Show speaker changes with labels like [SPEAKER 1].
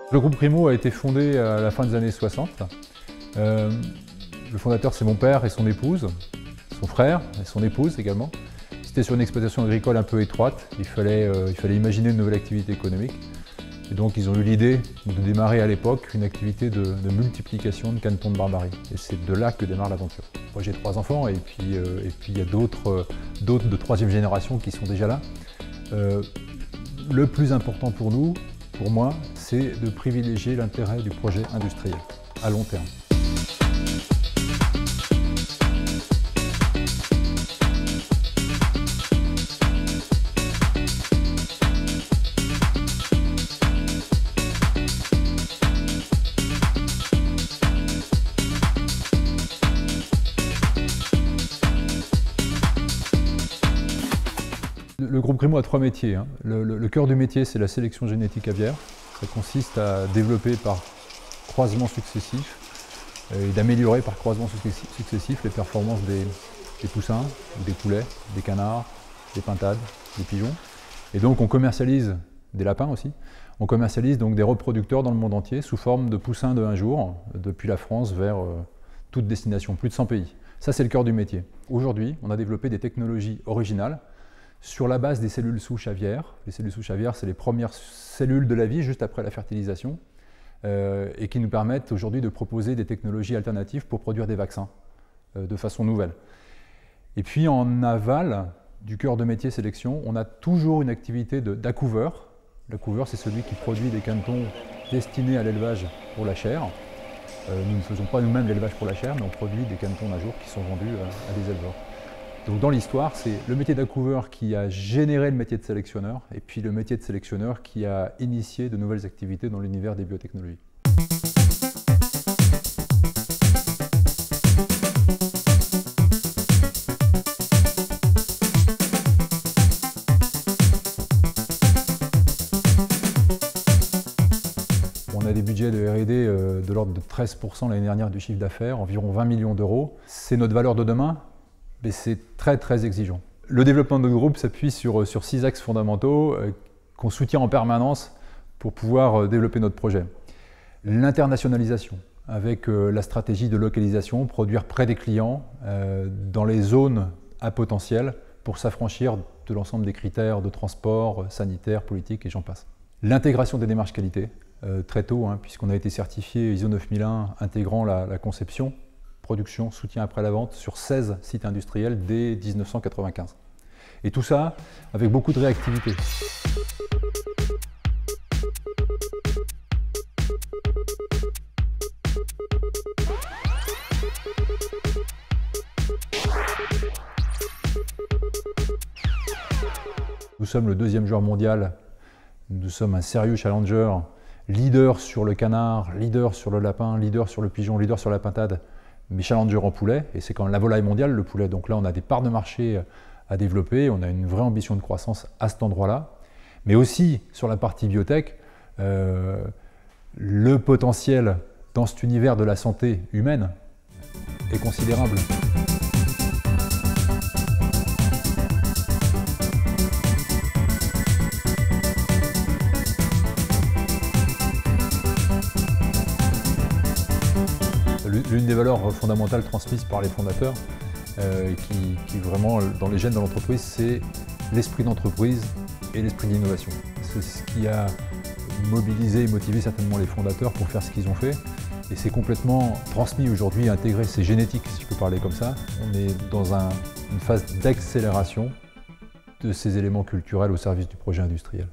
[SPEAKER 1] Le groupe Primo a été fondé à la fin des années 60. Le fondateur, c'est mon père et son épouse, son frère et son épouse également. C'était sur une exploitation agricole un peu étroite. Il fallait imaginer une nouvelle activité économique. Et donc ils ont eu l'idée de démarrer à l'époque une activité de multiplication de canetons de barbarie. Et c'est de là que démarre l'aventure. Moi j'ai 3 enfants et puis il y a d'autres de troisième génération qui sont déjà là. Le plus important pour nous, pour moi, c'est de privilégier l'intérêt du projet industriel à long terme. Le groupe Primo a 3 métiers. Hein. Le cœur du métier, c'est la sélection génétique aviaire. Ça consiste à développer par croisement successif et d'améliorer par croisement successif les performances des poussins, des poulets, des canards, des pintades, des pigeons. Et donc on commercialise des lapins aussi. On commercialise donc des reproducteurs dans le monde entier sous forme de poussins de 1 jour, depuis la France vers toute destination, plus de 100 pays. Ça, c'est le cœur du métier. Aujourd'hui, on a développé des technologies originales sur la base des cellules souches aviaires. Les cellules souches aviaires, c'est les premières cellules de la vie juste après la fertilisation et qui nous permettent aujourd'hui de proposer des technologies alternatives pour produire des vaccins de façon nouvelle. Et puis en aval du cœur de métier sélection, on a toujours une activité d'accouveur. L'accouveur, c'est celui qui produit des canetons destinés à l'élevage pour la chair. Nous ne faisons pas nous-mêmes l'élevage pour la chair, mais on produit des canetons d'un jour qui sont vendus à des éleveurs. Donc dans l'histoire, c'est le métier d'accouveur qui a généré le métier de sélectionneur et puis le métier de sélectionneur qui a initié de nouvelles activités dans l'univers des biotechnologies. On a des budgets de R&D de l'ordre de 13% l'année dernière du chiffre d'affaires, environ 20 millions d'euros. C'est notre valeur de demain. Mais c'est très exigeant. Le développement de notre groupe s'appuie sur 6 axes fondamentaux qu'on soutient en permanence pour pouvoir développer notre projet. L'internationalisation, avec la stratégie de localisation, produire près des clients, dans les zones à potentiel, pour s'affranchir de l'ensemble des critères de transport, sanitaire, politique et j'en passe. L'intégration des démarches qualité, très tôt, puisqu'on a été certifié ISO 9001 intégrant la conception, production, soutien après la vente sur 16 sites industriels dès 1995. Et tout ça avec beaucoup de réactivité. Nous sommes le 2e joueur mondial, nous sommes un sérieux challenger, leader sur le canard, leader sur le lapin, leader sur le pigeon, leader sur la pintade, mais challenger en poulet, et c'est quand même la volaille mondiale, le poulet. Donc là, on a des parts de marché à développer, on a une vraie ambition de croissance à cet endroit-là. Mais aussi, sur la partie biotech, le potentiel dans cet univers de la santé humaine est considérable. L'une des valeurs fondamentales transmises par les fondateurs, qui est vraiment dans les gènes de l'entreprise, c'est l'esprit d'entreprise et l'esprit d'innovation. C'est ce qui a mobilisé et motivé certainement les fondateurs pour faire ce qu'ils ont fait. Et c'est complètement transmis aujourd'hui, intégré, c'est génétique si je peux parler comme ça. On est dans une phase d'accélération de ces éléments culturels au service du projet industriel.